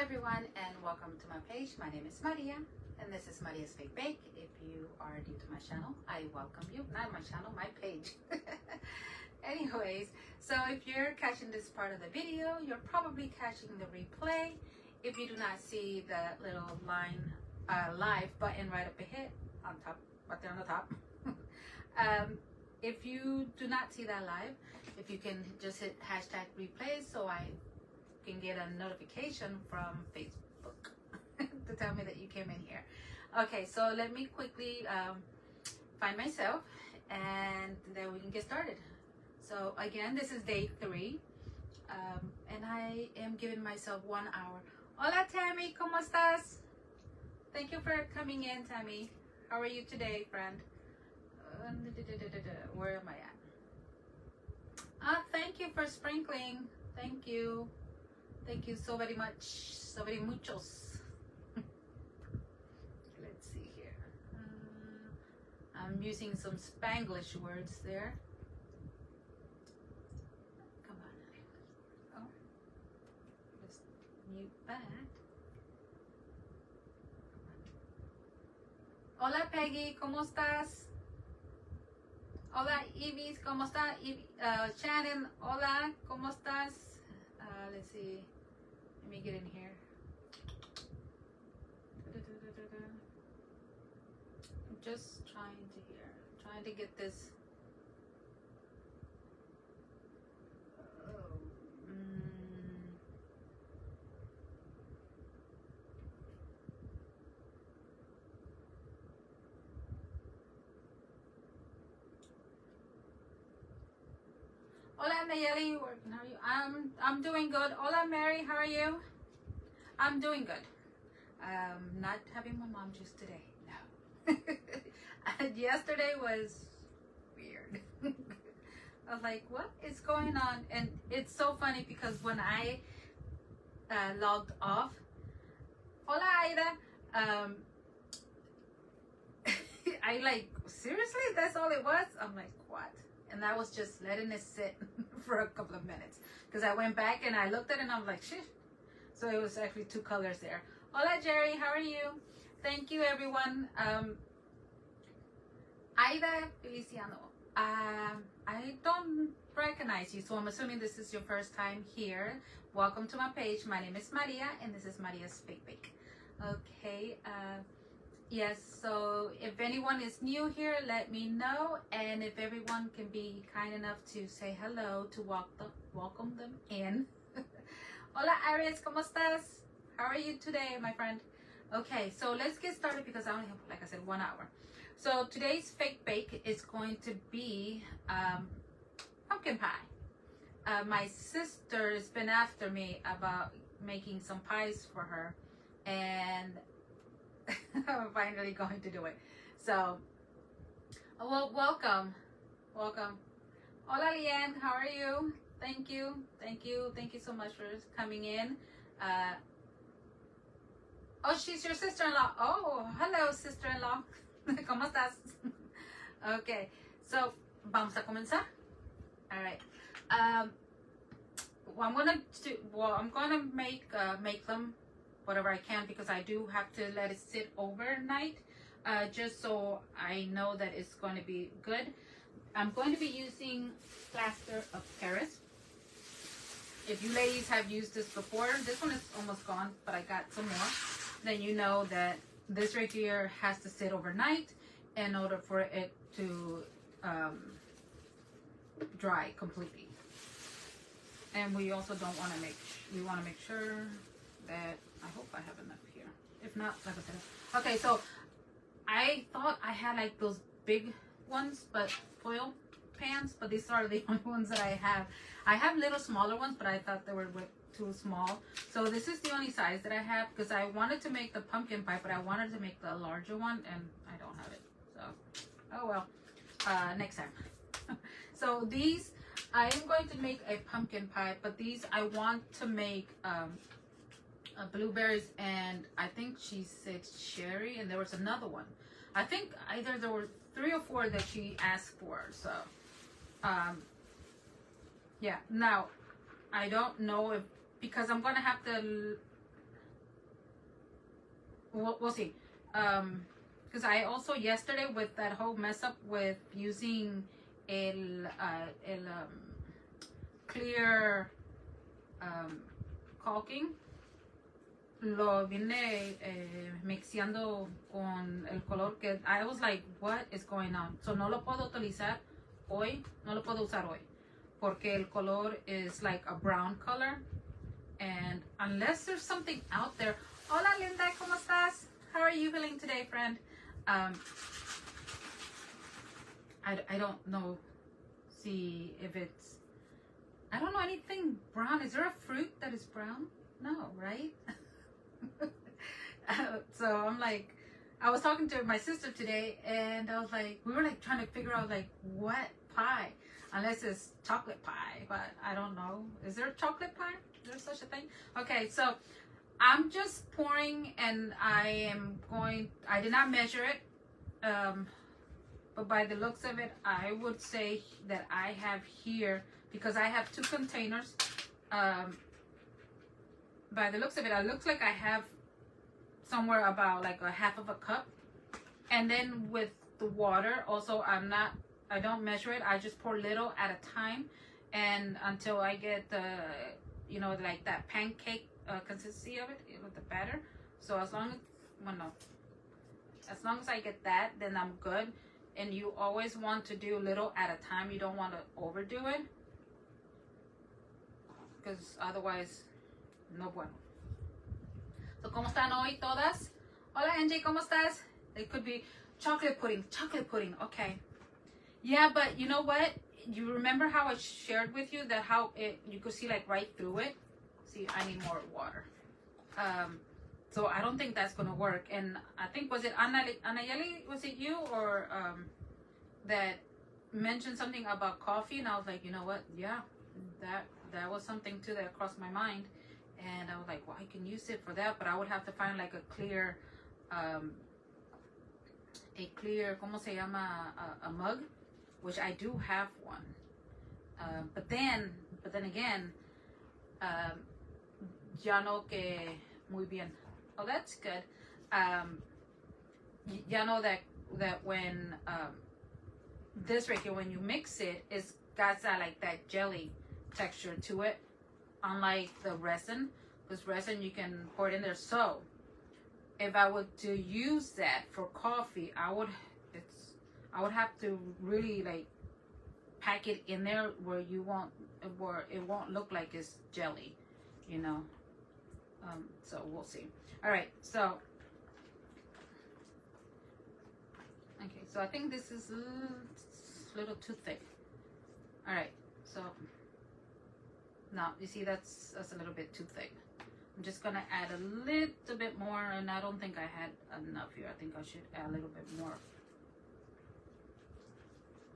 everyone, and welcome to my page. My name is Maria and this is Maria's Fake Bake. If you are new to my channel, I welcome you. Not my channel, my page. Anyways, so if you're catching this part of the video, you're probably catching the replay. If you do not see the little line live button right up ahead on top, right there on the top. If you do not see that live, if you can just hit hashtag replay so I can get a notification from Facebook to tell me that you came in here. Okay, so let me quickly find myself and then we can get started. So again, this is day 3 and I am giving myself 1 hour. Hola Tammy, ¿cómo estás? Thank you for coming in, Tammy. How are you today, friend? Where am I at? Thank you for sprinkling. Thank you. Thank you so very much. So very muchos. Let's see here. I'm using some Spanglish words there. Come on. Oh. Just mute that. Hola Peggy, ¿cómo estás? Hola Ivis, ¿cómo está? Shannon, hola, ¿cómo estás? Let's see. Let me get in here. I'm just trying to get this. Hola Nayeli, how are you? I'm doing good. Hola Mary, how are you? I'm doing good. Not having my mom juice today. No. Yesterday was weird. I was like, what is going on? And it's so funny because when I logged off, hola Aida, I like, seriously, that's all it was? I'm like, what? And I was just letting it sit for a couple of minutes because I went back and I looked at it and I was like, shit. So it was actually 2 colors there. Hola Jerry, how are you? Thank you everyone. Aida Feliciano, I don't recognize you, so I'm assuming this is your first time here. Welcome to my page. My name is Maria and this is Maria's Fake Bake. Okay, yes, so if anyone is new here, let me know. And if everyone can be kind enough to say hello, to welcome them in. Hola Aries, ¿cómo estás? How are you today, my friend? Okay, so let's get started because I only have, like I said, 1 hour. So today's fake bake is going to be pumpkin pie. My sister has been after me about making some pies for her, and I'm finally going to do it. So, well, welcome. Hola Liane, how are you? Thank you so much for coming in. Oh, she's your sister-in-law. Oh, hello sister-in-law. ¿Cómo estás? Okay, so vamos a comenzar. All right. I'm gonna make them whatever I can because I do have to let it sit overnight, just so I know that it's going to be good. I'm going to be using plaster of Paris. If you ladies have used this before, this one is almost gone, but I got some more. Then you know that this right here has to sit overnight in order for it to dry completely. And we also don't want to we want to make sure that, I hope I have enough here. If not, like I said. Okay, so I thought I had like those big ones, but foil pans, but these are the only ones that I have. I have little smaller ones, but I thought they were too small. So this is the only size that I have because I wanted to make the pumpkin pie, but I wanted to make the larger one and I don't have it. So, oh well, next time. So these, I am going to make a pumpkin pie, but these I want to make blueberries, and I think she said cherry, and there was another one. I think either there were 3 or 4 that she asked for. So yeah, now I don't know if, because I'm gonna have to we'll see. Because I also yesterday with that whole mess up with using el clear caulking, lo vine mixeando con el color que I was like, what is going on? So no lo puedo utilizar hoy, no lo puedo usar hoy, porque el color is like a brown color, and unless there's something out there. Hola Linda, ¿cómo estás? How are you feeling today, friend? I don't know. See if it's, I don't know anything brown. Is there a fruit that is brown? No, right? So I'm like, I was talking to my sister today, and I was like, we were like trying to figure out like what pie, unless it's chocolate pie, but I don't know. Is there chocolate pie? Is there such a thing? Okay, so I'm just pouring, and I did not measure it, but by the looks of it, I would say that I have here, because I have 2 containers, by the looks of it, it looks like I have somewhere about like a half of a cup. And then with the water, also I don't measure it. I just pour little at a time, and until I get the, you know, like that pancake consistency of it with the batter. So as long as I get that, then I'm good. And you always want to do little at a time. You don't want to overdo it, because otherwise, no bueno. So, ¿cómo están hoy todas? Hola, Angie, ¿cómo estás? It could be chocolate pudding, okay. Yeah, but you know what? You remember how I shared with you that how you could see like right through it? See, I need more water. So I don't think that's gonna work. And I think, was it Anayeli, was it you, or that mentioned something about coffee? And I was like, you know what? Yeah, that was something too that crossed my mind. And I was like, well, I can use it for that, but I would have to find like a clear, ¿cómo se llama? A mug, which I do have one. But then again, ya no que muy bien. Oh, that's good. Ya know that when this right here, when you mix it, it's got that like that jelly texture to it, unlike the resin, because resin you can pour it in there. So if I were to use that for coffee, I would have to really like pack it in there where it won't look like it's jelly, you know. So we'll see. All right, so okay, so I think this is a little too thick. All right, so now you see that's a little bit too thick. I'm just gonna add a little bit more, and I don't think I had enough here. I think I should add a little bit more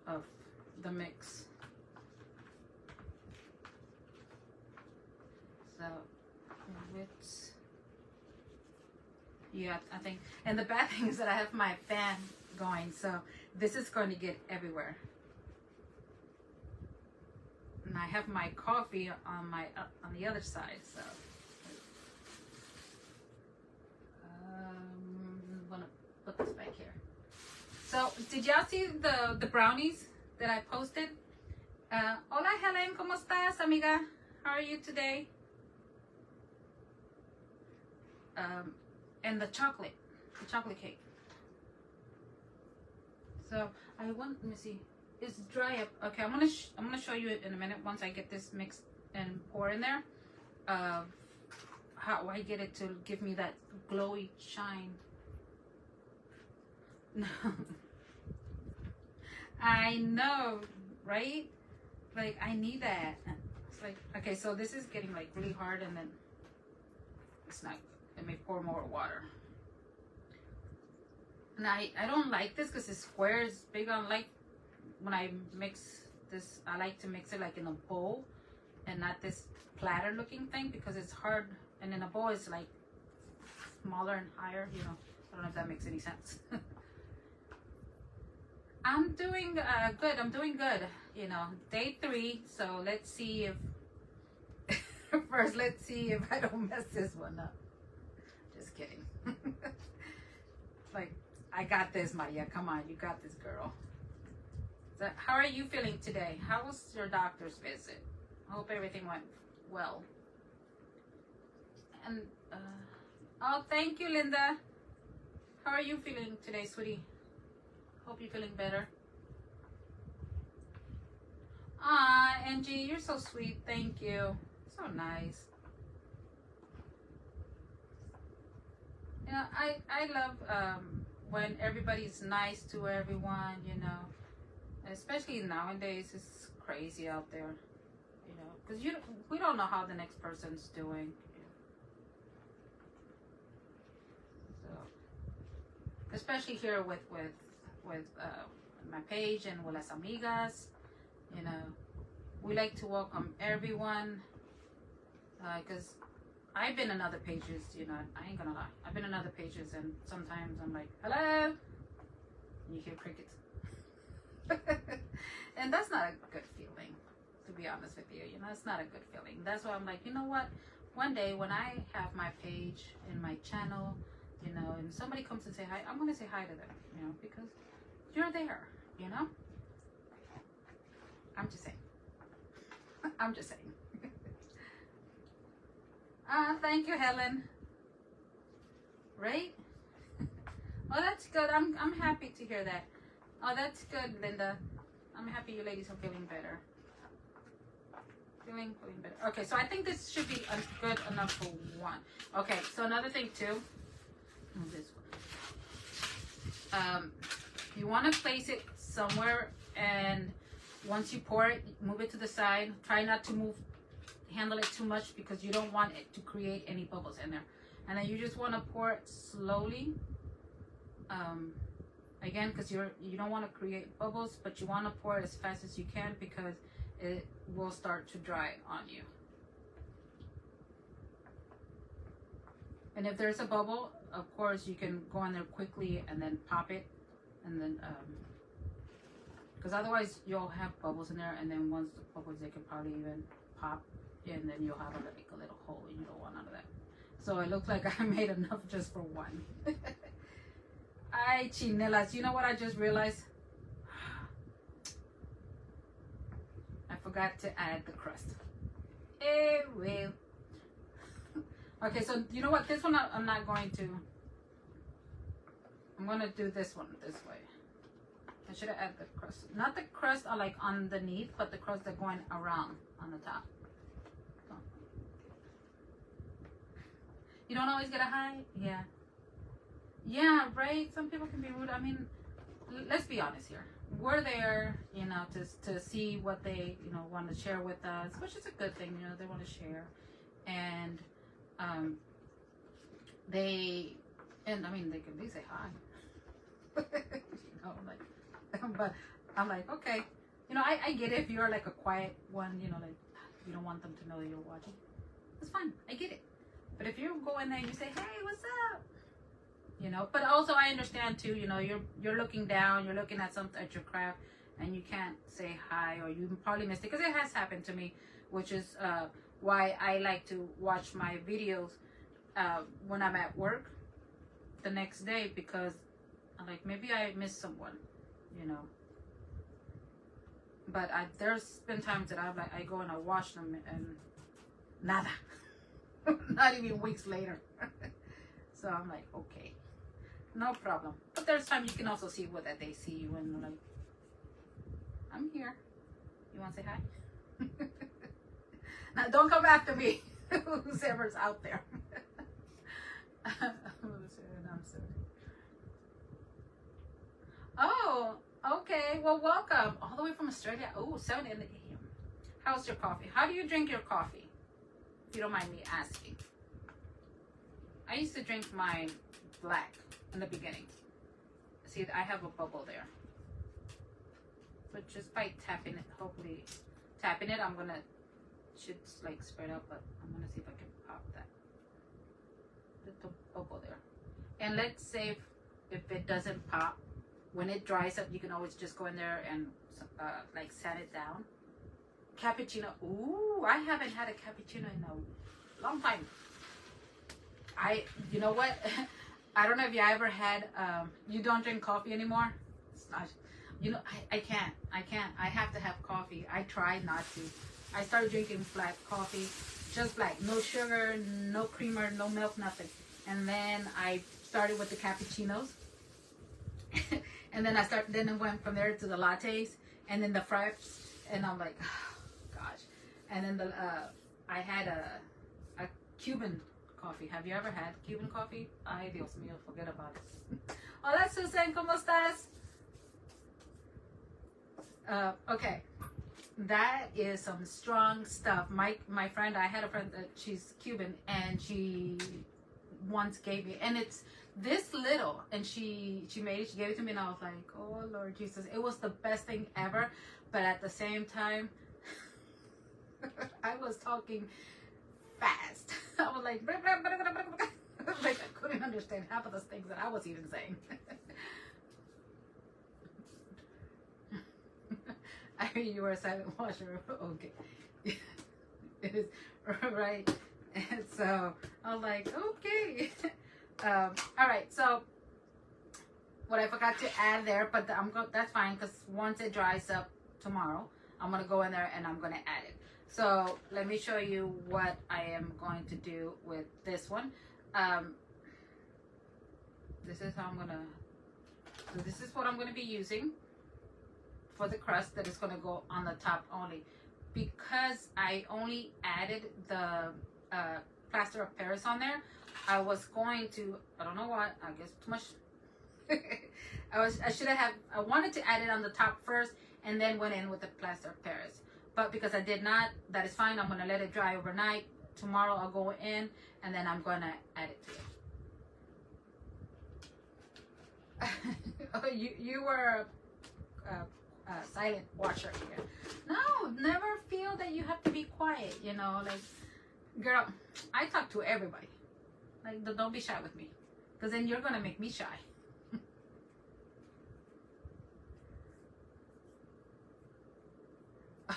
of the mix. So it's, yeah, I think, and the bad thing is that I have my fan going, so this is going to get everywhere. And I have my coffee on on the other side, so I'm gonna put this back here. So did y'all see the brownies that I posted? Hola Helen, ¿cómo estás, amiga? How are you today? And the chocolate cake. So let me see. It's dry up. Okay, I'm gonna show you it in a minute once I get this mixed and pour in there. How I get it to give me that glowy shine. I know, right? Like I need that. It's like, okay, so this is getting like really hard, and then it's not. Let me pour more water. And I don't like this because it's square, it's big. I like when I mix this, I like to mix it like in a bowl and not this platter looking thing, because it's hard, and in a bowl it's like smaller and higher, you know. I don't know if that makes any sense. I'm doing good. I'm doing good, you know. Day 3, so let's see if first let's see if I don't mess this one up. Just kidding. Like, I got this, Maria. Come on, you got this, girl. So, how are you feeling today? How was your doctor's visit? I hope everything went well. And, oh, thank you, Linda. How are you feeling today, sweetie? Hope you're feeling better. Ah, Angie, you're so sweet. Thank you. So nice. You know, I love when everybody's nice to everyone, you know. Especially nowadays, it's crazy out there, you know, because we don't know how the next person's doing. So, especially here with my page and with las amigas, you know, we like to welcome everyone, because I've been in other pages, you know, I ain't gonna lie, I've been in other pages, and sometimes I'm like, hello, and you hear crickets. And that's not a good feeling, to be honest with you. You know, it's not a good feeling. That's why I'm like, you know what? One day when I have my page and my channel, you know, and somebody comes and say hi, I'm going to say hi to them, you know, because you're there, you know? I'm just saying. I'm just saying. Thank you, Helen. Right? Oh, that's good. I'm happy to hear that. Oh, that's good, Linda. I'm happy you ladies are feeling better. Feeling better. Okay, so I think this should be good enough for one. Okay, so another thing too. This one. You want to place it somewhere, and once you pour it, move it to the side. Try not to handle it too much, because you don't want it to create any bubbles in there. And then you just want to pour it slowly. Again, because you don't want to create bubbles, but you want to pour it as fast as you can, because it will start to dry on you. And if there's a bubble, of course, you can go in there quickly and then pop it, and then because otherwise you'll have bubbles in there, and then once the bubbles, they can probably even pop, and then you'll have like a little hole, and you don't want none of that. So it looks like I made enough just for one. Ay, chinelas, you know what I just realized? I forgot to add the crust. Eh, well. Okay, so you know what? This one I'm not going to. I'm going to do this one this way. I should have added the crust. Not the crust like underneath, but the crust that's going around on the top. So. You don't always get a high? Yeah. Yeah, right. Some people can be rude. I mean, let's be honest here. We're there, you know, to see what they, you know, want to share with us, which is a good thing. You know, they want to share, and I mean, they can at least say hi. You know, like, but I'm like, okay, you know, I get it if you're like a quiet one, you know, like you don't want them to know that you're watching. It's fine. I get it. But if you go in there and you say, hey, what's up? You know, but also I understand too, you know, you're looking down, you're looking at your craft, and you can't say hi, or you probably missed it, because it has happened to me, which is why I like to watch my videos when I'm at work the next day, because I'm like, maybe I missed someone, you know. But there's been times that I go and I watch them and nada. Not even weeks later. So I'm like, okay, no problem. But there's times you can also see that they see you, and like, I'm here. You want to say hi? Now don't come after me, whoever's out there. Oh, okay. Well, welcome all the way from Australia. Oh, 7 a.m. How's your coffee? How do you drink your coffee? If you don't mind me asking. I used to drink mine black in the beginning. See, I have a bubble there. But just by tapping it, hopefully tapping it, should like spread out, but I'm gonna see if I can pop that little bubble there. And let's say if it doesn't pop, when it dries up, you can always just go in there and like sand it down. Cappuccino. Ooh, I haven't had a cappuccino in a long time. You know what? I don't know if you ever had, you don't drink coffee anymore. It's not, you know, I can't. I have to have coffee. I try not to. I started drinking black coffee, just black, no sugar, no creamer, no milk, nothing. And then I started with the cappuccinos. And then then it went from there to the lattes, and then the fraps, and I'm like, oh, gosh. And then I had a Cuban coffee. Have you ever had Cuban coffee? Ay, Dios mío, forget about it. Hola, Susan, ¿cómo estás? Okay, that is some strong stuff. My friend, I had a friend that she's Cuban, and she once gave me, and it's this little, and she made it, she gave it to me, and I was like, oh Lord Jesus, it was the best thing ever. But at the same time, I was talking fast. I was like, like I couldn't understand half of the things that I was even saying. I hear you were a silent watcher. Okay. It is right. And so I was like, okay. All right. So what I forgot to add there, but that's fine, because once it dries up tomorrow, I'm gonna go in there and I'm gonna add it. So let me show you what I am going to do with this one. This is how I'm gonna. So this is what I'm gonna be using for the crust that is going to go on the top only, because I only added the plaster of Paris on there. I was going to, I don't know what, I guess too much. I wanted to add it on the top first and then went in with the plaster of Paris, but because I did not, that is fine. I'm going to let it dry overnight. Tomorrow I'll go in and then I'm going to add it to it. Oh, you were silent watcher here. No, never feel that you have to be quiet, you know, like, girl, I talk to everybody. Like, don't be shy with me, because then you're gonna make me shy.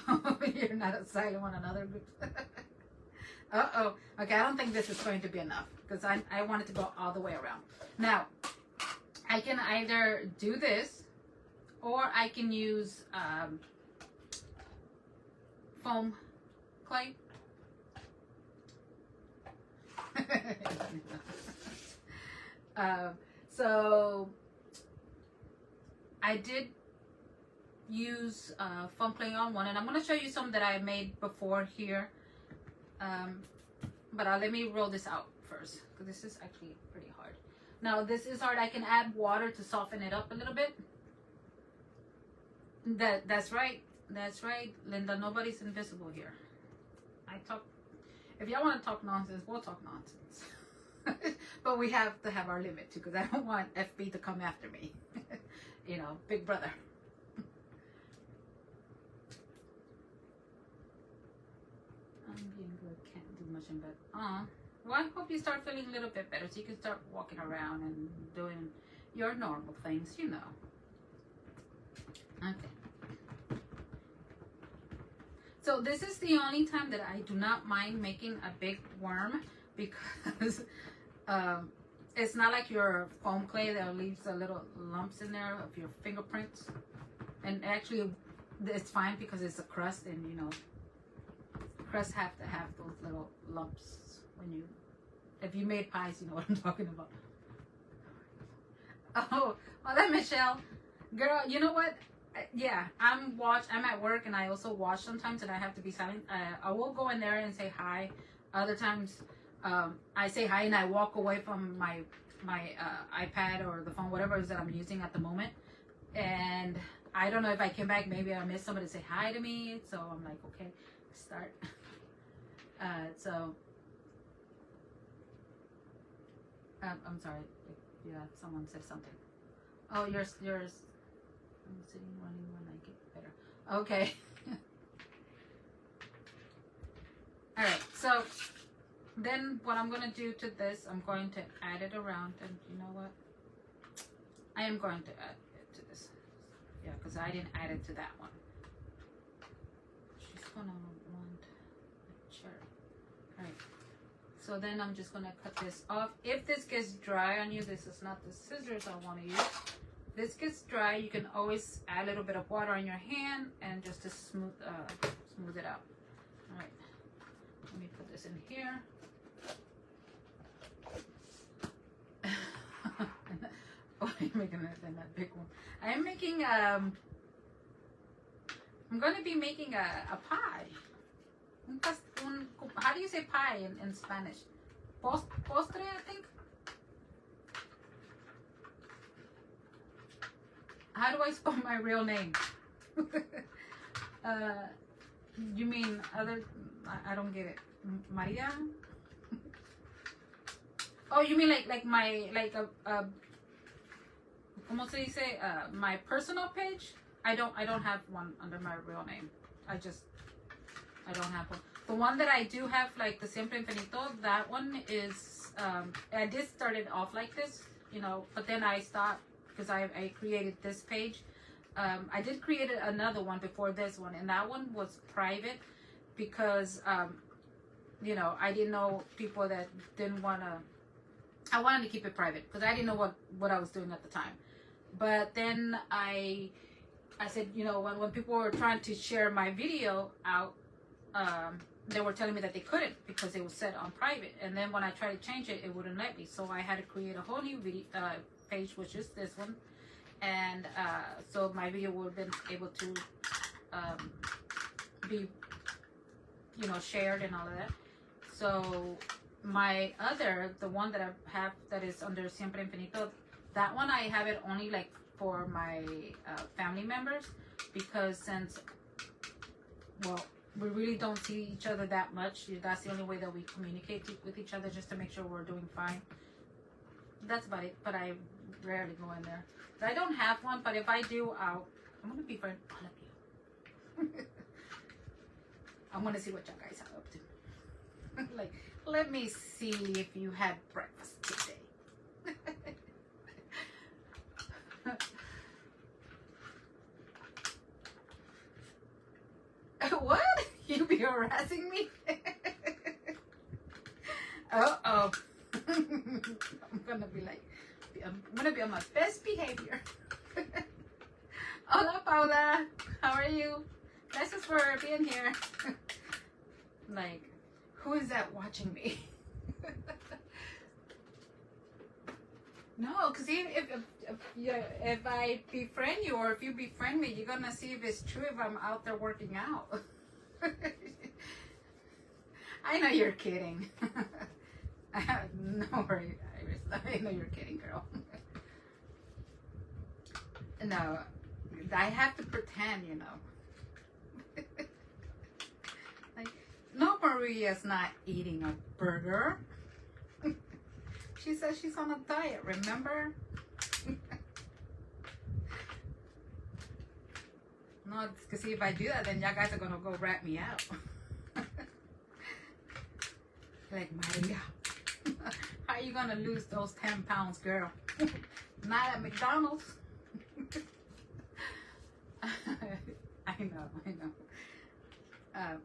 Oh, you're not a silent one, another group. Uh-oh. Okay, I don't think this is going to be enough, because I want it to go all the way around. Now, I can either do this, or I can use foam clay. So I did use foam clay on one, and I'm going to show you some that I made before here. But let me roll this out first, because this is actually pretty hard. Now this is hard. I can add water to soften it up a little bit. That's right, Linda. Nobody's invisible here. I talk. If y'all want to talk nonsense, we'll talk nonsense. But we have to have our limit too, because I don't want FB to come after me. You know, big brother. I'm being good. Can't do much in bed. Well, I hope you start feeling a little bit better, so you can start walking around and doing your normal things, you know. Okay. So this is the only time that I do not mind making a big worm, because it's not like your foam clay that leaves the little lumps in there of your fingerprints. And actually, it's fine because it's a crust, and you know, crusts have to have those little lumps when you, if you made pies, you know what I'm talking about. Oh, hola Michelle. Girl, you know what? Yeah, I'm at work, and I also watch sometimes, and I have to be silent. I will go in there and say hi. Other times, I say hi and I walk away from my iPad or the phone, whatever it is that I'm using at the moment. And I don't know if I came back, maybe I missed somebody to say hi to me. So I'm like, okay, start. I'm sorry if someone said something. Oh, yours. I'm sitting running when I get better. Okay. All right. So then what I'm going to do to this, I'm going to add it around. And you know what? I am going to add it to this. Yeah, because I didn't add it to that one. She's going to want a chair. All right. So then I'm just gonna cut this off. If this gets dry on you, this is not the scissors I want to use. If this gets dry, you can always add a little bit of water on your hand and just to smooth it out. All right, let me put this in here. Oh, I'm making that big one. I am making I'm going to be making a pie. How do you say pie in Spanish? Postre, I think. How do I spell my real name? You mean other? I don't get it. Maria. Oh, you mean like my ¿cómo se dice? My personal page? I don't have one under my real name. I don't have one. The one that I do have, like the Siempre Infinito, that one is I did start it off like this, you know, but then I stopped because I created this page. I did create another one before this one, and that one was private because you know, I didn't know people that didn't want to. I wanted to keep it private because I didn't know what I was doing at the time. But then I said, you know, when people were trying to share my video out, they were telling me that they couldn't because it was set on private. And then when I tried to change it, it wouldn't let me. So I had to create a whole new video page, which is this one. And so my video would have been able to be, you know, shared and all of that. So my the one that I have that is under Siempre Infinito, that one I have it only like for my family members because since, well, we really don't see each other that much. That's the only way that we communicate with each other, just to make sure we're doing fine. That's about it, but I rarely go in there. But I don't have one, but if I do, I'm going to be friend all of you. I'm going to see what y'all guys are up to. Like, let me see if you had breakfast today. What? You be harassing me? Uh-oh. I'm gonna be on my best behavior. Hola, Paula. How are you? Gracias for being here. Like, who is that watching me? No, because if I befriend you, or if you befriend me, you're gonna see if it's true if I'm out there working out. I know you're kidding. No worries, Iris. I know you're kidding, girl. No, I have to pretend, you know. Like, no, Maria's not eating a burger. She says she's on a diet, remember? No, because see, if I do that, then y'all guys are going to go rat me out. Like, Maria, how are you going to lose those 10 pounds, girl? Not at McDonald's. I know.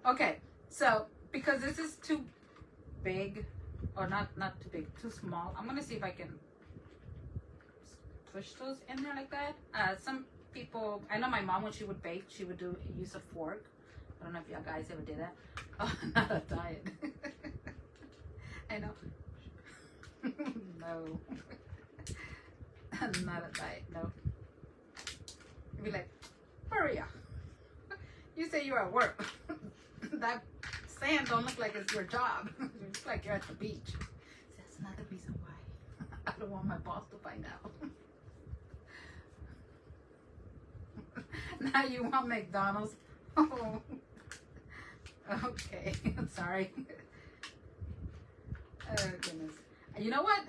Okay, so because this is too big, or not too big, too small, I'm gonna see if I can push those in there like that. Some people, I know my mom, when she would bake, she would use a fork. I don't know if y'all guys ever did that. Oh, not a diet. I know. No. Not a diet, no. You'd be like, Maria, you say you're at work. That sand don't look like it's your job. You look like you're at the beach. That's not the reason why. I don't want my boss to find out. Now you want McDonald's? Oh. Okay, I'm sorry. Oh goodness. You know what?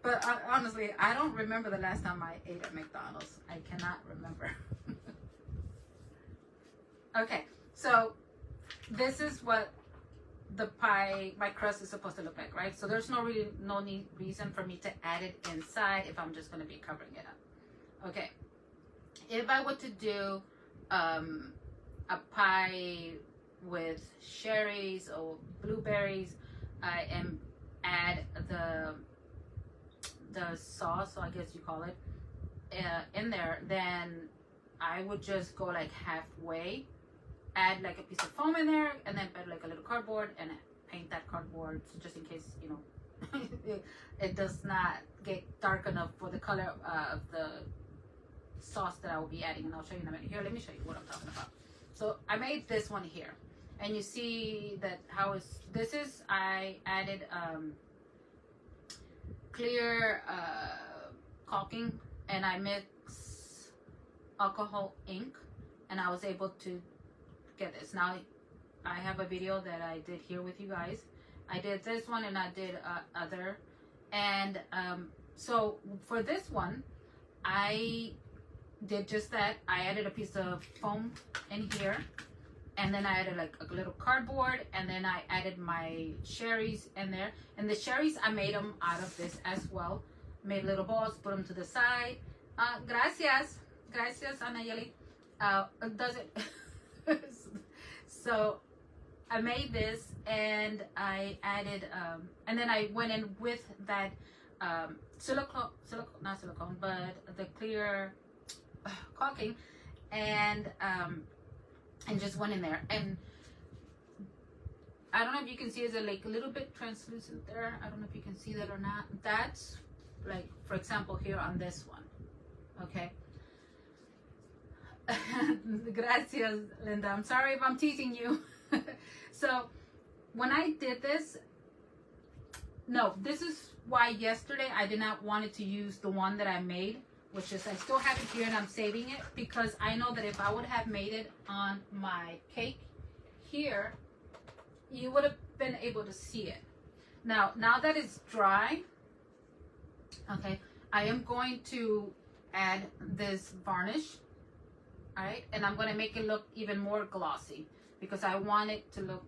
But honestly, I don't remember the last time I ate at McDonald's. I cannot remember. Okay, so this is what the pie, my crust is supposed to look like, right? So there's no reason for me to add it inside if I'm just going to be covering it up. Okay, if I were to do a pie with cherries or blueberries, I am add the sauce, so I guess you call it, in there, then I would just go like halfway, add like a piece of foam in there, and then put like a little cardboard and paint that cardboard, so just in case, you know, it does not get dark enough for the color of the sauce that I will be adding. And I'll show you in a minute. Here, let me show you what I'm talking about. So I made this one here, and you see that how is this is, I added clear caulking, and I mix alcohol ink, and I was able to get this. Now I have a video that I did here with you guys. I did this one, and I did other, and so for this one I did just that. I added a piece of foam in here, and then I added like a little cardboard, and then I added my cherries in there. And the cherries, I made them out of this as well. Made little balls, put them to the side. Gracias, Anayeli. Does it? So I made this, and I added, and then I went in with that not silicone, but the clear caulking, and just went in there. And I don't know if you can see, it's like a little bit translucent there. I don't know if you can see that or not. That's like, for example, here on this one. Okay. Gracias, Linda. I'm sorry if I'm teasing you. So when I did this, no, this is why yesterday I did not want to use the one that I made, which is, I still have it here and I'm saving it, because I know that if I would have made it on my cake here, you would have been able to see it. Now that it's dry, okay, I am going to add this varnish, all right, and I'm going to make it look even more glossy, because I want it to look,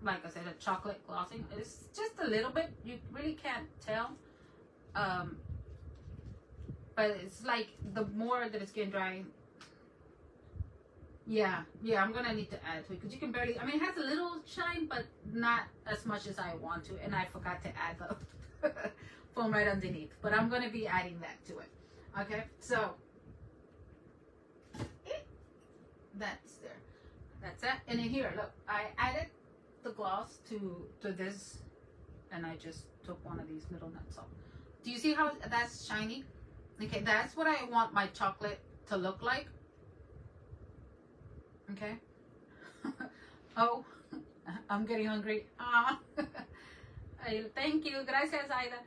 like I said, a chocolate glossing. It's just a little bit, you really can't tell, but it's like the more that it's getting dry, yeah, I'm gonna need to add to it, because you can barely, I mean, it has a little shine, but not as much as I want to, and I forgot to add the foam right underneath, but I'm gonna be adding that to it. Okay, so that's there, that's it. And then here, look, I added the gloss to this, and I just took one of these little nuts off. Do you see how that's shiny? Okay, that's what I want my chocolate to look like. Okay. Oh, I'm getting hungry. Thank you. Gracias, Aida.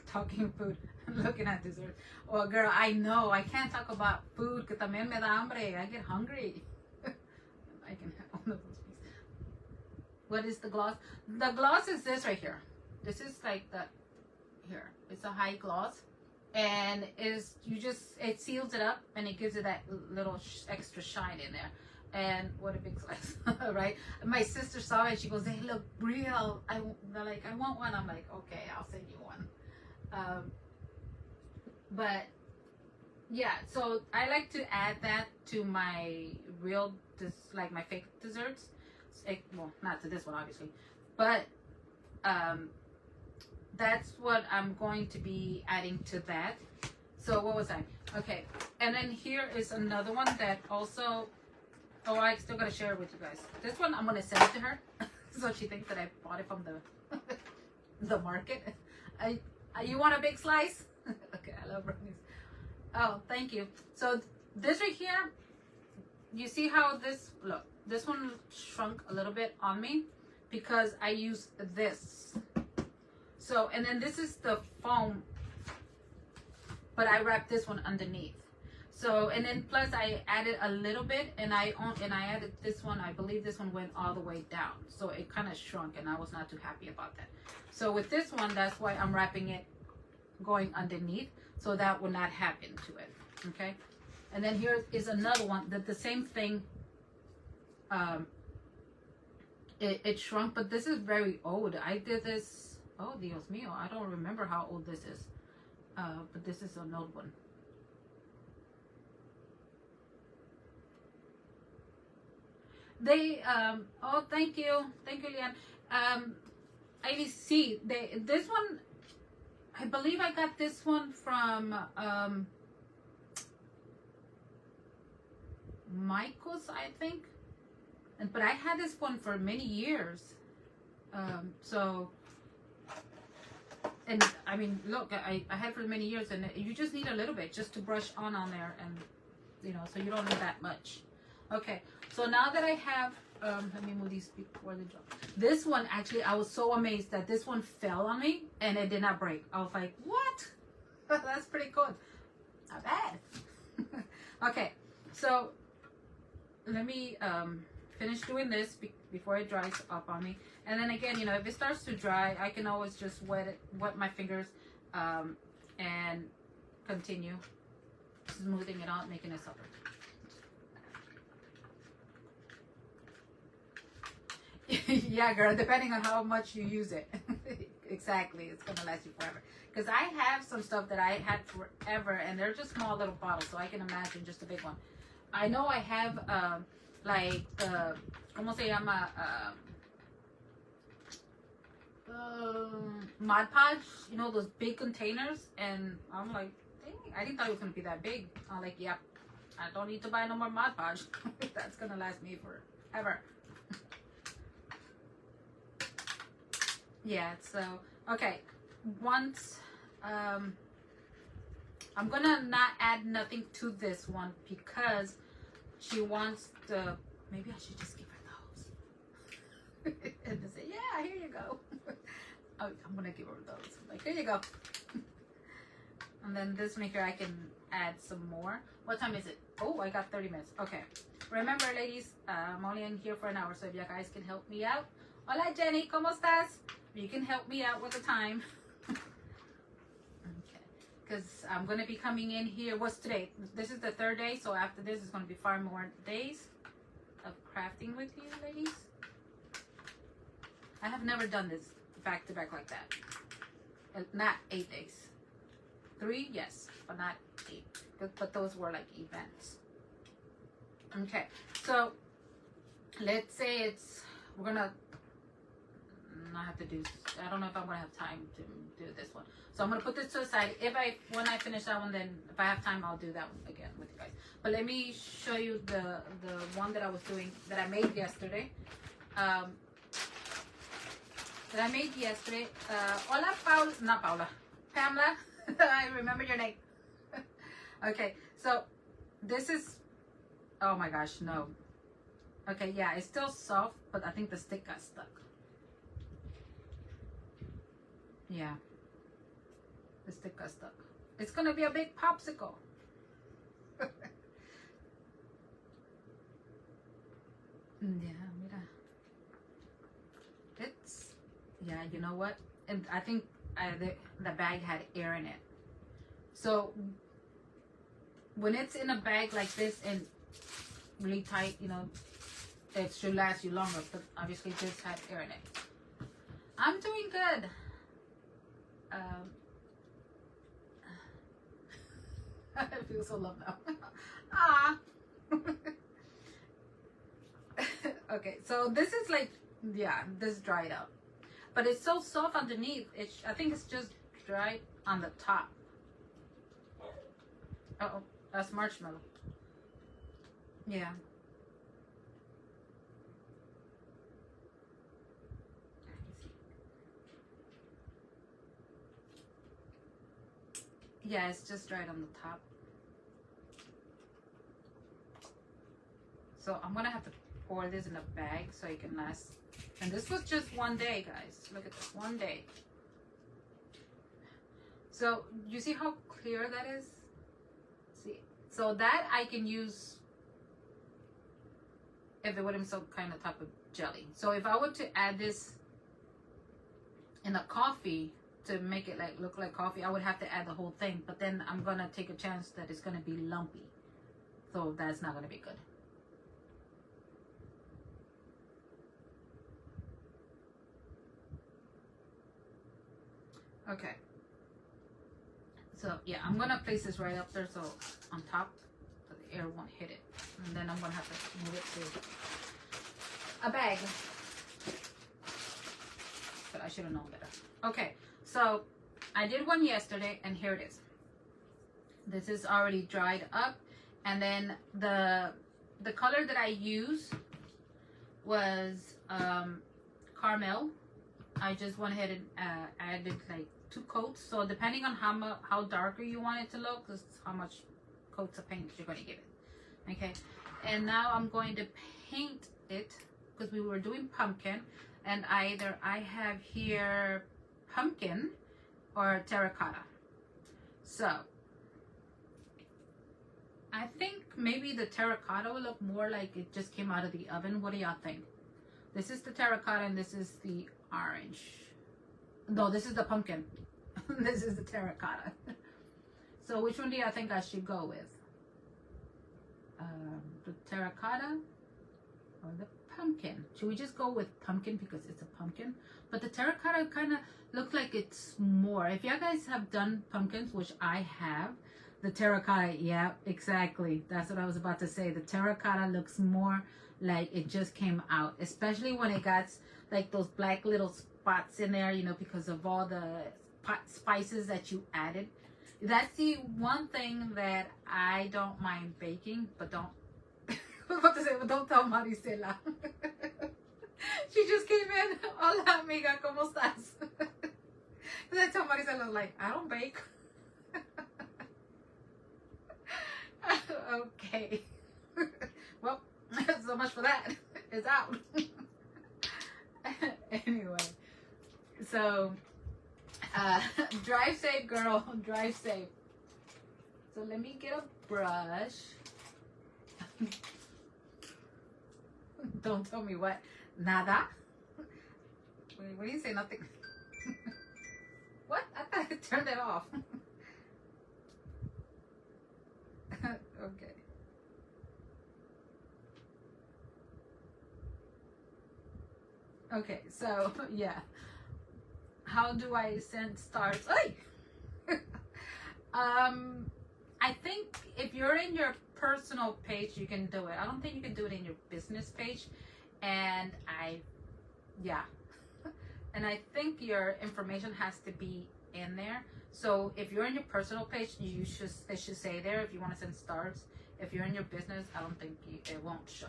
Talking food, looking at dessert. Oh, girl, I know. I can't talk about food, que también me da hambre. I get hungry. I can have one of those pieces. What is the gloss? The gloss is this right here. This is like the, here. It's a high gloss, and it seals it up, and it gives it that little extra shine in there. And what a big slice, right? My sister saw it. She goes, "They look real." They're like, "I want one." I'm like, "Okay, I'll send you one." But yeah, so I like to add that to my real, like my fake desserts. Well, not to this one, obviously, but that's what I'm going to be adding to that. So what was I? Okay, and then here is another one that also, oh, I still gotta share it with you guys. This one I'm gonna send it to her, so she thinks that I bought it from the the market. You want a big slice? Okay, I love brownies. Oh, thank you. So this right here, you see how this, look, this one shrunk a little bit on me because I used this. So, and then this is the foam, but I wrapped this one underneath. So, and then plus I added a little bit, and I added this one. I believe this one went all the way down, so it kind of shrunk, and I was not too happy about that. So with this one, that's why I'm wrapping it going underneath, so that will not happen to it. Okay, and then here is another one that the same thing. It shrunk, but this is very old. I did this. Oh, Dios mío, I don't remember how old this is, but this is an old one. They oh, thank you, Leanne. I see this one. I believe I got this one from Michael's, I think. But I had this one for many years. So, and I mean, look, I had it for many years, and you just need a little bit just to brush on there, and you know, so you don't need that much. Okay, so now that I have, let me move these before the drop. This one, actually, I was so amazed that this one fell on me and it did not break. I was like, what? That's pretty good. Not bad. Okay, so let me finish doing this before it dries up on me. And then again, you know, if it starts to dry, I can always just wet my fingers and continue smoothing it out, making it softer. Yeah, girl, depending on how much you use it. Exactly, it's gonna last you forever. Because I have some stuff that I had forever, and they're just small little bottles, so I can imagine just a big one. I know I have like ¿cómo se llama? Mod Podge, you know, those big containers, and I'm like, dang, I didn't thought it was gonna be that big. I'm like, yep, I don't need to buy no more Mod Podge. That's gonna last me forever. Yeah, so okay, once I'm gonna not add nothing to this one because she wants the, maybe I should just give her those. And just say, yeah, here you go. Oh, I'm gonna give her those. Like, here you go. And then this maker, I can add some more. What time is it? Oh, I got 30 minutes. Okay. Remember, ladies, I'm only in here for an hour, so if you guys can help me out. Hola, Jenny, ¿cómo estás? You can help me out with the time. Okay. Because I'm going to be coming in here. What's today? This is the third day, so after this, it's going to be 5 more days of crafting with you, ladies. I have never done this back to back like that. Not 8 days. 3, yes, but not 8. But those were like events. Okay, so let's say we're gonna not have to do, I don't know if I'm gonna have time to do this one. So I'm gonna put this to the side. When I finish that one, then if I have time, I'll do that one again with you guys. But let me show you the one that I was doing, that I made yesterday. Hola, Pamela. I remember your name. Okay, so this is, oh my gosh, no. Okay, yeah, it's still soft, but I think the stick got stuck. Yeah, the stick got stuck. It's gonna be a big popsicle. Yeah, mira. It's, yeah, you know what? And I think the bag had air in it. So when it's in a bag like this and really tight, you know, it should last you longer, but obviously this had air in it. I'm doing good. I feel so loved now. Ah. Okay, so this is like, yeah, this dried up, but it's so soft underneath. I think it's just dried on the top. Uh-oh, that's marshmallow. Yeah. Yeah, it's just dried on the top. So I'm gonna have to pour this in a bag so it can last. And this was just one day, guys. Look at this, one day. So you see how clear that is? See, so that I can use if it wasn't some kind of type of jelly. So if I were to add this in a coffee to make it like look like coffee, I would have to add the whole thing. But then I'm gonna take a chance that it's gonna be lumpy. So that's not gonna be good. Okay. So yeah, I'm gonna place this right up there, so on top, so the air won't hit it. And then I'm gonna have to move it to a bag. But I should have known better. Okay, so I did one yesterday, and here it is. This is already dried up, and then the color that I used was caramel. I just went ahead and added like 2 coats. So depending on how darker you want it to look, this is how much coats of paint you're going to give it. Okay, and now I'm going to paint it because we were doing pumpkin, and either I have here pumpkin or terracotta. So I think maybe the terracotta will look more like it just came out of the oven. What do y'all think? This is the terracotta and this is the orange. No, this is the pumpkin. This is the terracotta. So which one do y'all think I should go with? The terracotta or the pumpkin? Should we just go with pumpkin because it's a pumpkin? But the terracotta kind of looks like it's more. If y'all guys have done pumpkins, which I have, the terracotta, yeah, exactly. That's what I was about to say. The terracotta looks more like it just came out, especially when it got like those black little spots in there, you know, because of all the spices that you added. That's the one thing that I don't mind baking, but don't I was about to say, but don't tell Maricela. She just came in. Hola amiga, ¿cómo estás? And I tell Maricela, like, I don't bake. Okay. Well, so much for that. It's out. Anyway, so drive safe, girl. Drive safe. So let me get a brush. Don't tell me what. Nada. What do you say? Nothing. What? I thought I turned it off. Okay. Okay, so yeah. How do I send stars? Ay! I think if you're in your personal page, you can do it. I don't think you can do it in your business page. And yeah. And I think your information has to be in there. So if you're in your personal page, it should say there if you want to send stars. If you're in your business, I don't think it won't show.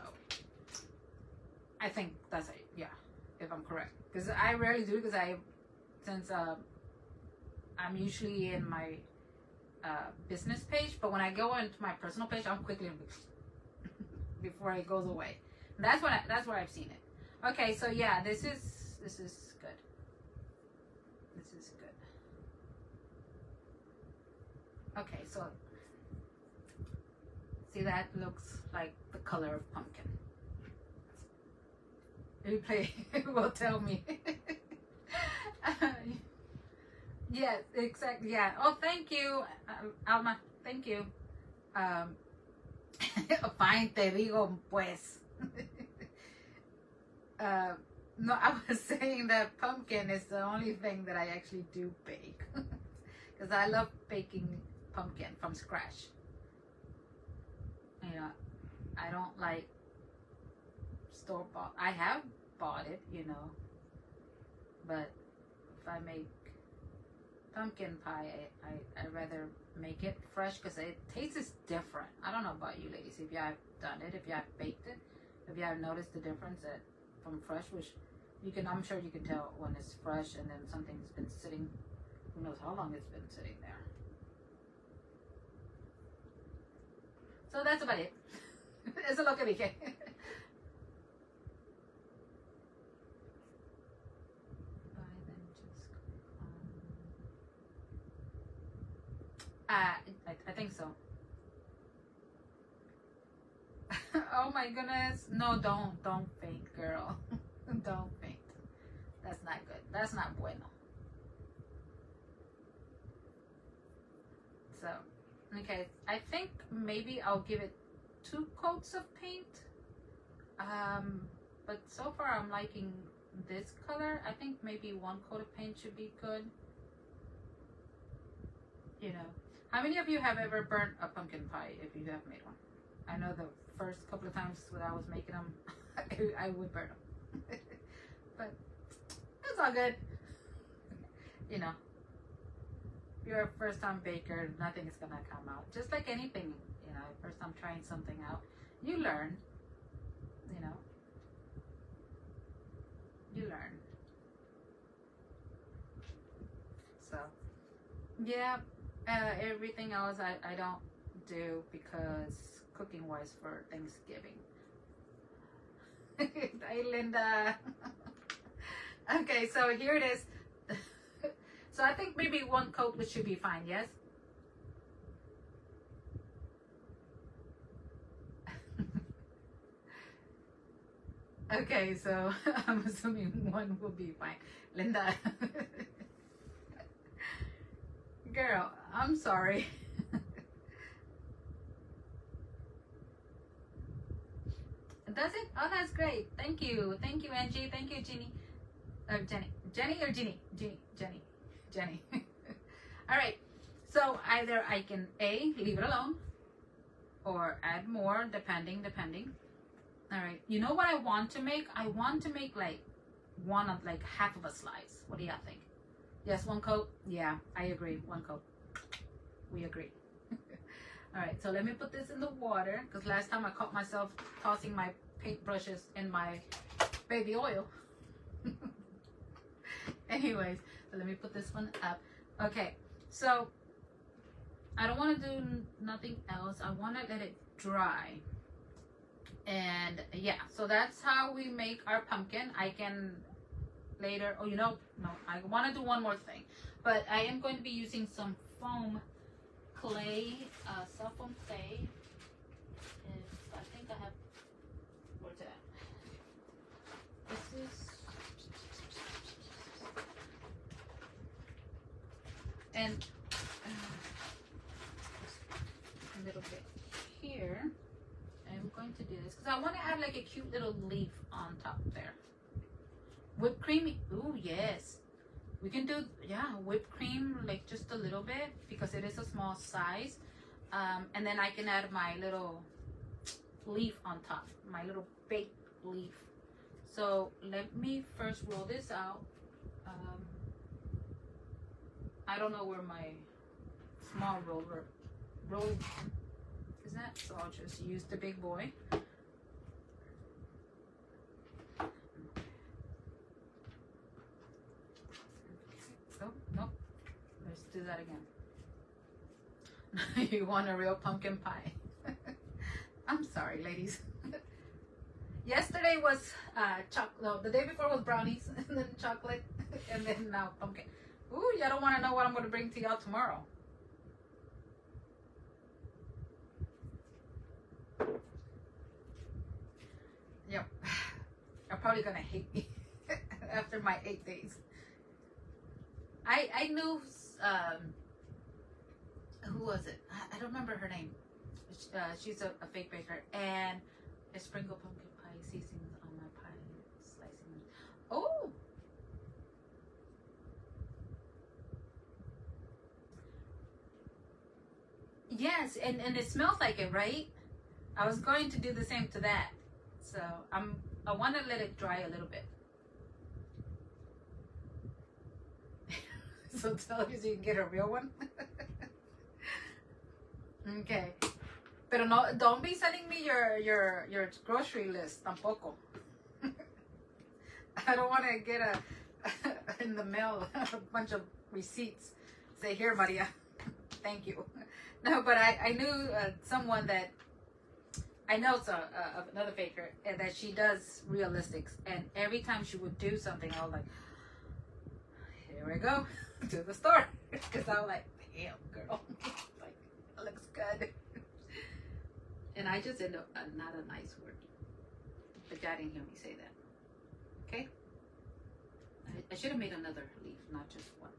I think that's it. Yeah, if I'm correct, because I rarely do, because since I'm usually in my business page, but when I go into my personal page, I'm quickly before it goes away. And that's where I've seen it. Okay, so yeah, this is good. This is good. Okay, so see, that looks like the color of pumpkin. Replay will tell me. Yes, exactly. Yeah. Oh, thank you, Alma. Thank you. Fine, te digo, pues. No, I was saying that pumpkin is the only thing that I actually do bake. Because I love baking pumpkin from scratch. You know, I don't like store-bought. I have bought it, you know. But if I make pumpkin pie, I rather make it fresh because it tastes different. I don't know about you ladies, if you have done it, if you have baked it, if you have noticed the difference from fresh, which you can, I'm sure you can tell when it's fresh and then something's been sitting, who knows how long it's been sitting there. So that's about it. Eso es lo que dije. I think so. Oh my goodness. No, don't faint, girl. Don't faint. That's not good. That's not bueno. So, okay. I think maybe I'll give it 2 coats of paint. But so far I'm liking this color. I think maybe 1 coat of paint should be good. You know. How many of you have ever burnt a pumpkin pie if you have made one? I know the first couple of times when I was making them, I would burn them. But it's all good. You know, if you're a first-time baker, nothing is gonna come out. Just like anything, you know, first time trying something out, you learn. You know, you learn. So, yeah, everything else I don't do because cooking wise for Thanksgiving. Hi, Linda. Okay, so here it is. So I think maybe one coat which should be fine, yes? Okay, so I'm assuming one will be fine. Linda. Girl, I'm sorry. Does it? Oh, that's great. Thank you. Thank you, Angie. Thank you, Jenny. Jenny. Jenny or Jenny? Jenny. Jenny. All right. So either I can A, leave it alone, or add more, depending. All right. You know what I want to make? I want to make like half of a slice. What do y'all think? Yes, one coat? Yeah, I agree. One coat. We agree. All right, so let me put this in the water because last time I caught myself tossing my paintbrushes in my baby oil. Anyways, so let me put this one up. Okay, so I don't want to do nothing else. I want to let it dry. And yeah, so that's how we make our pumpkin. I can later, oh, you know, no, I want to do one more thing. But I am going to be using some foam clay, soft foam clay. I think I have, where's it at? This is, and a little bit here. I'm going to do this because I want to add like a cute little leaf on top there. Whipped cream, ooh, yes. We can do, yeah, whipped cream, like just a little bit because it is a small size. And then I can add my little leaf on top, my little baked leaf. So let me first roll this out. I don't know where my small roller is that, so I'll just use the big boy. Oh, nope. Let's do that again. You want a real pumpkin pie. I'm sorry, ladies. Yesterday was chocolate. No, the day before was brownies, and then chocolate, and then now pumpkin. Ooh, y'all don't want to know what I'm going to bring to y'all tomorrow. Yep. You're probably going to hate me after my 8 days. I knew, who was it? I don't remember her name. She's a fake baker, and I sprinkle pumpkin pie seasonings on my pie, slicing them. Oh! Yes, and it smells like it, right? I was going to do the same to that. So I want to let it dry a little bit. So tell you so you can get a real one. Okay. Pero no, don't be sending me your grocery list tampoco. I don't want to get in the mail a bunch of receipts. Say, here, Maria. Thank you. No, but I knew someone that I know another baker that she does realistics, and every time she would do something, I was like, here we go to the store, because I was like, damn, girl, like it looks good. And I just ended up not a nice word, but God didn't hear me say that. Okay, I should have made another leaf, not just one.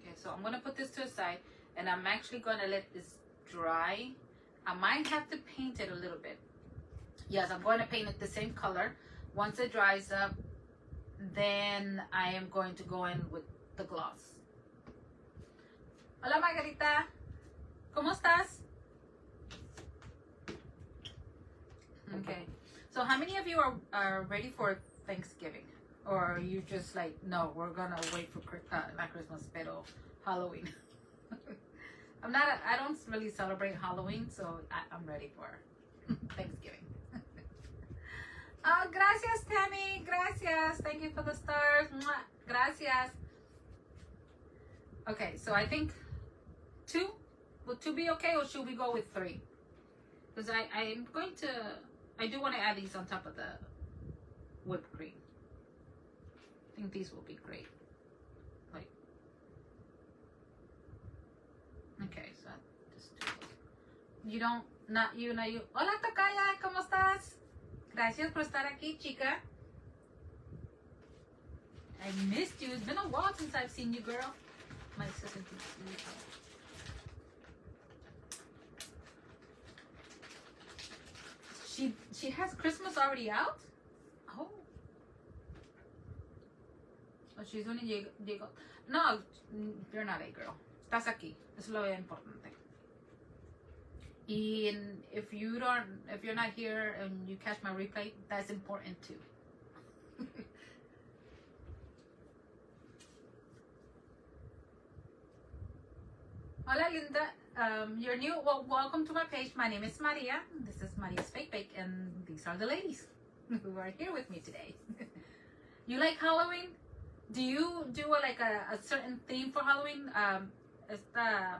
Okay, so I'm gonna put this to the side, and I'm actually gonna let this dry. I might have to paint it a little bit. Yes, I'm going to paint it the same color. Once it dries up, then I am going to go in with the gloss. Hola, Margarita. ¿Cómo estás? Okay. So how many of you are ready for Thanksgiving? Or are you just like, no, we're gonna wait for not Christmas, pero Halloween? I don't really celebrate Halloween, so I'm ready for Thanksgiving. Oh, gracias, Tammy. Gracias. Thank you for the stars. Mwah. Gracias. Okay, so I think 2. Will 2 be okay, or should we go with 3? Because I do want to add these on top of the whipped cream. I think these will be great. Like, okay, so just do those. You don't, not you, not you. Hola, Tocaya, ¿cómo estás? Gracias por estar aquí, chica. I missed you. It's been a while since I've seen you, girl. My sister. She has Christmas already out? Oh. Oh, she's only llegó. No, you're not a girl. Estás aquí. Eso es lo importante. And if you're not here and you catch my replay, that's important too. Hola, Linda. You're new. Well, welcome to my page. My name is Maria. This is Maria's Fake Bake, and these are the ladies who are here with me today. You like Halloween? Do you do a certain theme for Halloween?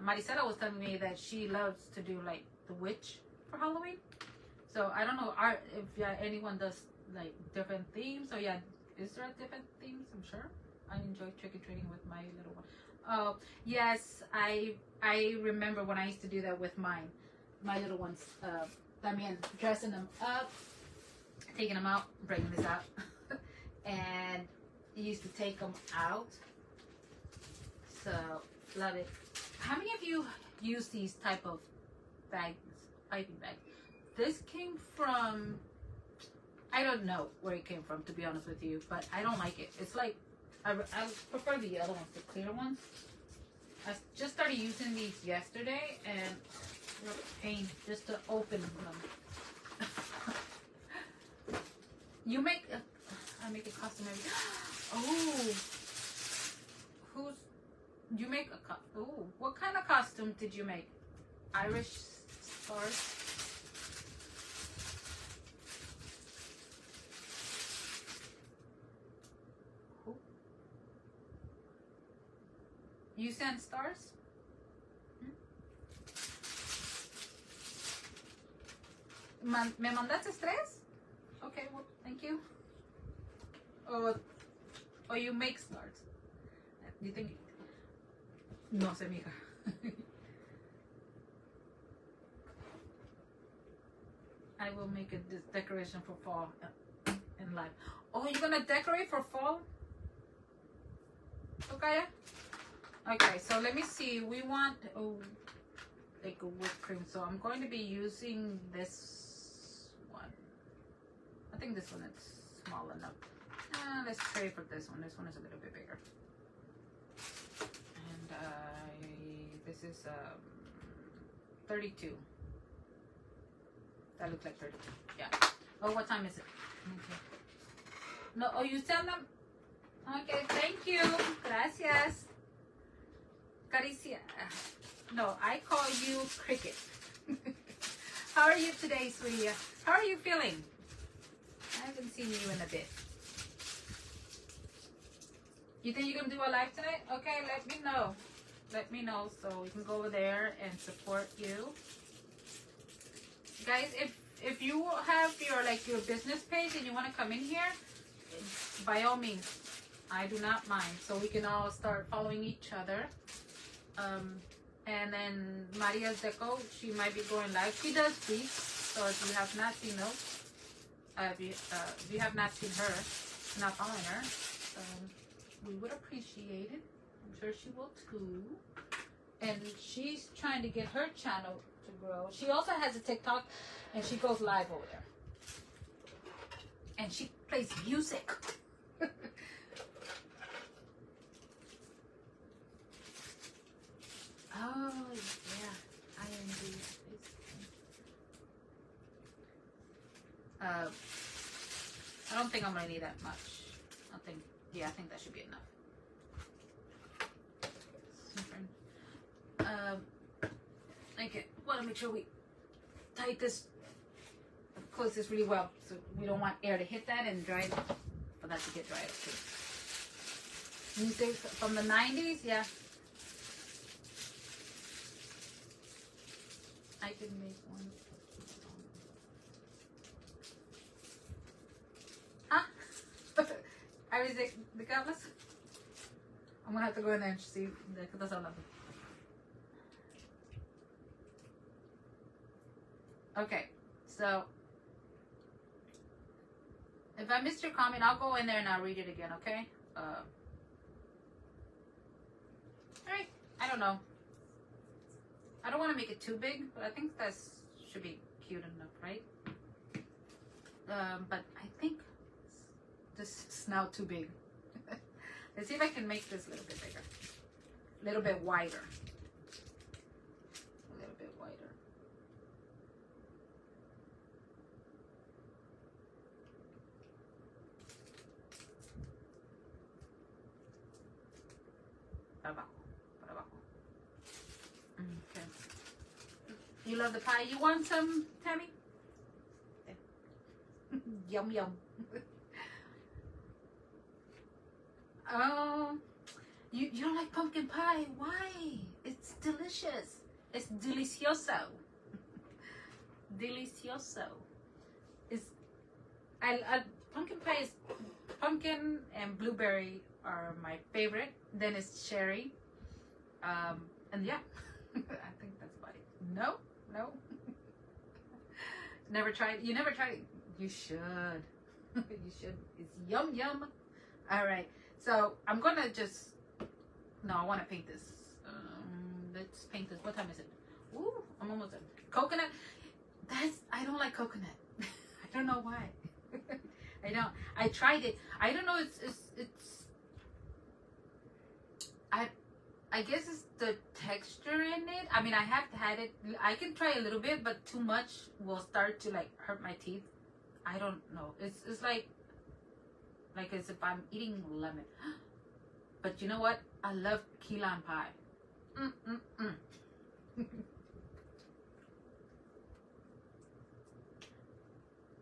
Maricela was telling me that she loves to do like the witch for Halloween. So I don't know if anyone does like different themes. So yeah, is there different themes? I'm sure. I enjoy trick-or-treating with my little one. Oh yes, I remember when I used to do that with my little ones. También dressing them up, taking them out, bringing this out, and used to take them out. So love it. How many of you use these type of bags, piping bags? This came from, I don't know where it came from, to be honest with you, but I don't like it. It's like, I prefer the other ones, the clear ones. I just started using these yesterday, and they're a pain just to open them. You make, I make a custom every. Oh, you make a what kind of costume did you make? Irish stars. You send stars? ¿Me mandaste 3? Okay, well, thank you. Or you make stars? You think? No sé, mija. I will make a decoration for fall in life. Oh, you're gonna decorate for fall? Okay. Okay, so let me see. We want like a whipped cream. So I'm going to be using this one. I think this one is small enough. Let's try for this one. This one is a little bit bigger. And this is 32. That looks like 32. Yeah. Oh, what time is it? Okay. No, oh, you send them? Okay, thank you. Gracias. Caricia. No, I call you Cricket. How are you today, sweetie? How are you feeling? I haven't seen you in a bit. You think you're going to do a live tonight? Okay, let me know. Let me know so we can go over there and support you. Guys, if you have your business page and you want to come in here, by all means, I do not mind. So we can all start following each other. And then Maria's Deco, she might be going live. She does weeks, so if you have not seen those, if you have not seen her, not following her, we would appreciate it. I'm sure she will too. And she's trying to get her channel to grow. She also has a TikTok, and she goes live over there. And she plays music. Oh, yeah, I indeed. think I'm gonna need that much. I think, yeah, I think that should be enough. Okay, want to make sure we tight this, close this really well, so we don't want air to hit that and dry, for that to get dry too. You say from the 90s, yeah. I could make one. Huh? Is it the cutlass? I'm gonna have to go in there and see the cutlass on them. Okay, so if I missed your comment, I'll go in there and I'll read it again, okay? Alright, I don't know. I don't want to make it too big, but I think that should be cute enough, right? But I think this is now too big. Let's see if I can make this a little bit bigger. A little bit wider. A little bit wider. Para abajo. Okay. You love the pie. You want some, Tammy? Yum, yum. Oh, you don't like pumpkin pie? Why? It's delicious. It's delicioso. Delicioso. It's pumpkin pie is pumpkin and blueberry are my favorite. Then it's cherry. And yeah, I think that's about it. No. Never tried. You never tried it. You should. You should. It's yum yum. All right. So I'm gonna just. No, I want to paint this. Let's paint this. What time is it? Ooh, I'm almost done. Coconut. I don't like coconut. I don't know why. I don't. I tried it. I don't know. It's. I guess it's the texture in it. I mean, I have had it. I can try a little bit, but too much will start to like hurt my teeth. I don't know. It's like as if I'm eating lemon. But you know what? I love key lime pie.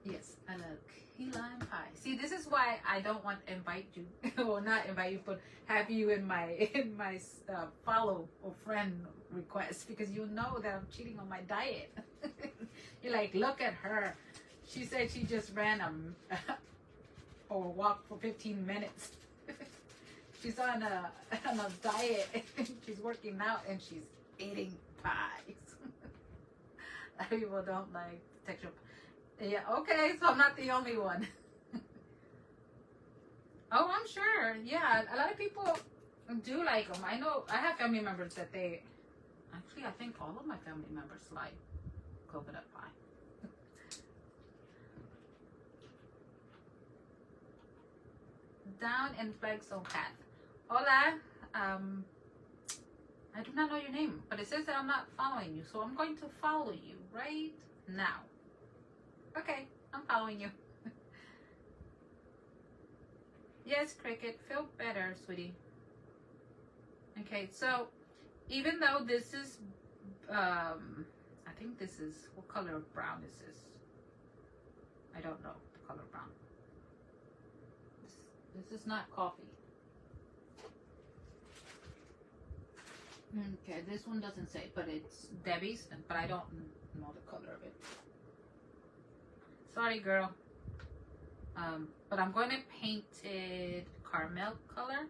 Yes, I love key lime pie. See, this is why I don't want to invite you, or not invite you, but have you in my follow or friend request, because you know that I'm cheating on my diet. You're like, look at her. She said she just ran or walked for 15 minutes. She's on a diet. She's working out and she's eating pies. People don't like texture. Yeah, okay, so I'm not the only one. Oh, I'm sure. Yeah, a lot of people do like them. I know I have family members that actually, I think all of my family members like coconut pie. Down and Flagstone Path. Hola. I do not know your name, but it says that I'm not following you, so I'm going to follow you right now. Okay, I'm following you. Yes, Cricket, feel better, sweetie. Okay, so even though this is, I think this is, what color of brown is this? I don't know the color of brown. This is not coffee. Okay, this one doesn't say, but it's Debbie's, but I don't know the color of it. Sorry, girl. But I'm going to paint it caramel color,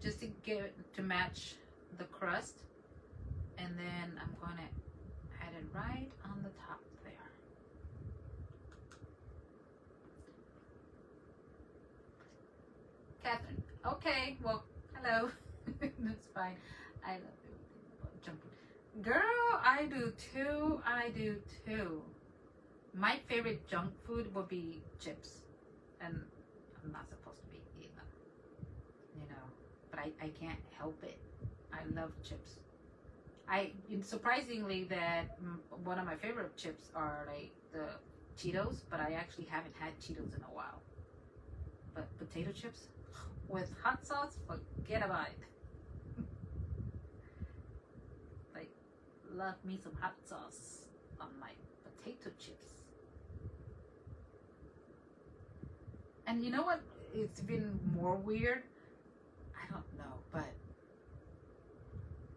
just to get it to match the crust, and then I'm going to add it right on the top there. Catherine. Okay, well, hello. That's fine. I love everything about jumping. Girl, I do too. I do too. My favorite junk food would be chips. And I'm not supposed to be eating them. You know. But I can't help it. I love chips. Surprisingly that one of my favorite chips are like the Cheetos, but I actually haven't had Cheetos in a while. potato chips with hot sauce, forget about it. Like, love me some hot sauce on my potato chips. And you know what? It's been more weird. I don't know, but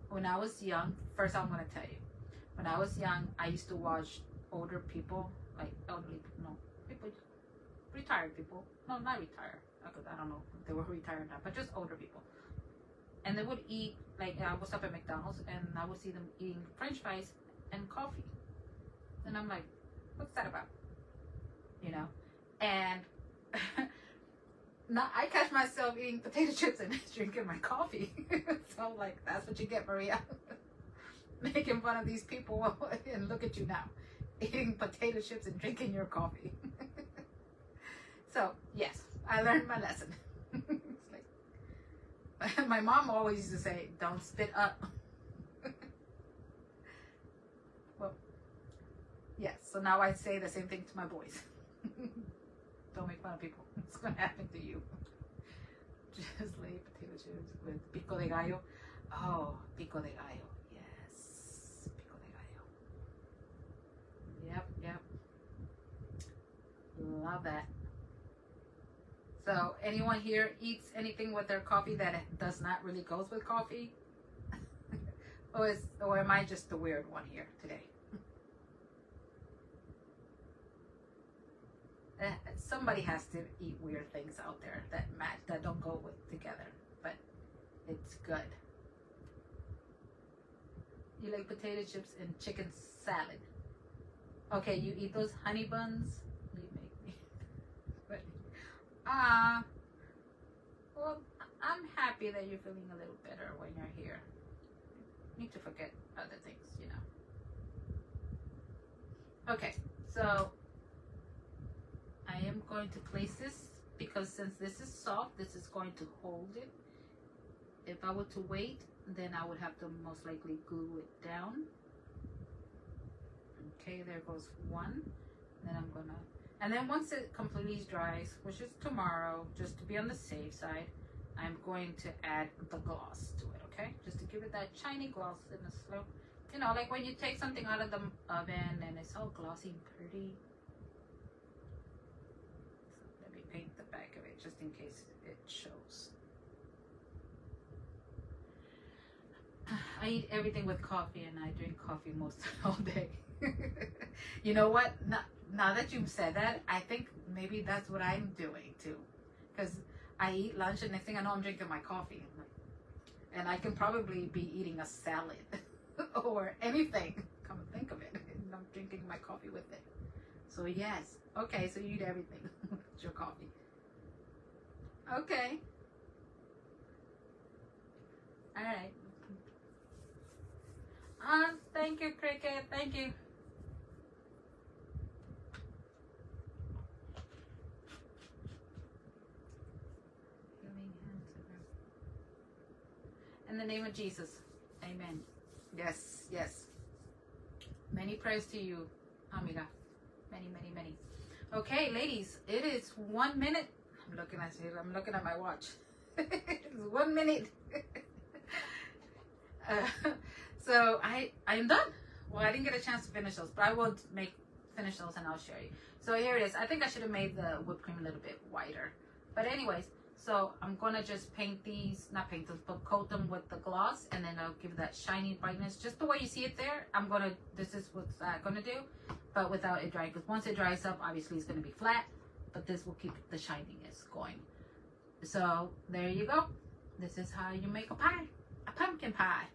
when I was young, first I'm gonna tell you, when I was young, I used to watch older people, like elderly people, no, people, retired people, no, not retired, because I don't know if they were retired now, but just older people. And they would eat, like I was up at McDonald's and I would see them eating French fries and coffee. And I'm like, what's that about? You know? And now I catch myself eating potato chips and drinking my coffee. So I'm like, that's what you get, Maria. Making fun of these people, and look at you now, eating potato chips and drinking your coffee. So yes, I learned my lesson. It's like, my mom always used to say, don't spit up. Well, yes, so now I say the same thing to my boys. Don't make fun of people. It's gonna happen to you. Just lay potato chips with pico de gallo. Oh, pico de gallo. Yes, pico de gallo. Yep. Love that. So, anyone here eats anything with their coffee that does not really goes with coffee? Or am I just the weird one here today? Somebody has to eat weird things out there that don't go together, but it's good. You like potato chips and chicken salad. Okay, you eat those honey buns. You make me. But well, I'm happy that you're feeling a little better when you're here. You need to forget other things, you know. Okay, so I am going to place this because since this is soft, this is going to hold it. If I were to wait, then I would have to most likely glue it down. Okay, there goes one. Then I'm gonna, and then once it completely dries, which is tomorrow, just to be on the safe side, I'm going to add the gloss to it, okay? Just to give it that shiny gloss in a slow, you know, like when you take something out of the oven and it's all glossy and pretty. Paint the back of it just in case it shows. I eat everything with coffee and I drink coffee most all day. You know what? Now that you've said that, I think maybe that's what I'm doing too. Because I eat lunch and next thing I know I'm drinking my coffee. And I can probably be eating a salad or anything. Come to think of it. And I'm drinking my coffee with it. So yes. Okay, so you eat everything. It's your coffee. Okay. All right. Thank you, Cricket. Thank you. In the name of Jesus. Amen. Yes, yes. Many prayers to you, amiga. Many, many, many. Okay, ladies, it is 1 minute. I'm looking at my watch. It's 1 minute. So I'm done. Well, I didn't get a chance to finish those, but I will finish those and I'll show you. So here it is. I think I should have made the whipped cream a little bit whiter. But anyways, so I'm gonna just paint these, not paint those, but coat them with the gloss, and then I'll give that shiny brightness, just the way you see it there. This is what's gonna do, but without it drying, because once it dries up, obviously it's gonna be flat, but this will keep the shininess going. So there you go. This is how you make a pie, a pumpkin pie.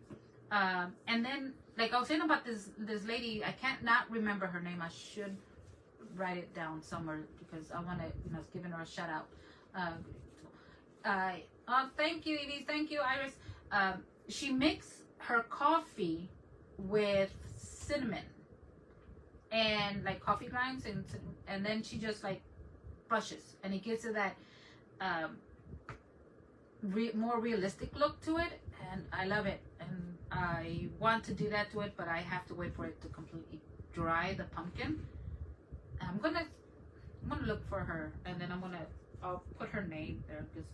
And then, like I was saying about this lady, I can't not remember her name. I should write it down somewhere because I want to, giving her a shout out. Thank you, Evie. Thank you, Iris. She makes her coffee with cinnamon and like coffee grinds, and then she just like brushes, and it gives her that more realistic look to it, and I love it. And I want to do that to it, but I have to wait for it to completely dry the pumpkin. I'm gonna look for her, and then I'm gonna I'll put her name there because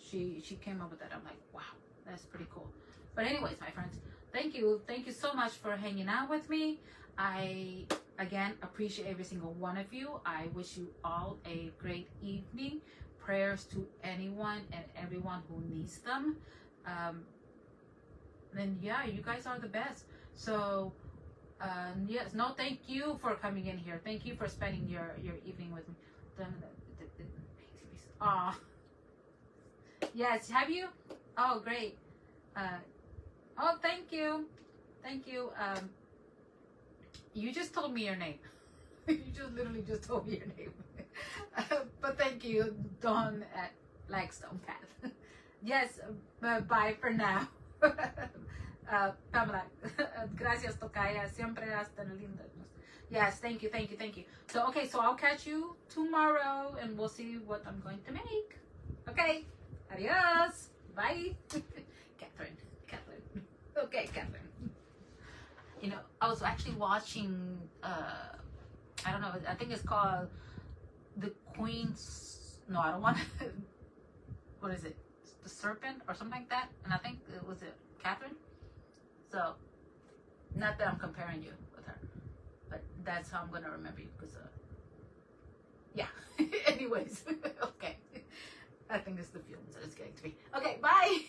she came up with that. I'm like, wow, that's pretty cool. But anyways, my friends, thank you so much for hanging out with me. I again appreciate every single one of you. I wish you all a great evening. Prayers to anyone and everyone who needs them. And yeah, you guys are the best. So yes, no, thank you for coming in here. Thank you for spending your evening with me. Oh, yes, have you? Oh, great. Oh, thank you. You just told me your name. You just literally just told me your name. But thank you, Dawn at Flagstone Path. Yes, bye for now. Pamela, gracias, Tocaya. Siempre hasta lindo. Yes, thank you. So, okay, so I'll catch you tomorrow and we'll see what I'm going to make. Okay, adios. Bye. Catherine. Okay, Catherine. You know, I was actually watching, I don't know, I think it's called The Queen's, no, I don't want to, what is it? The Serpent or something like that? And I think it was Catherine? So, not that I'm comparing you with her, but that's how I'm going to remember you because, yeah. Anyways, okay. I think it's the feelings that it's getting to me. Okay, bye.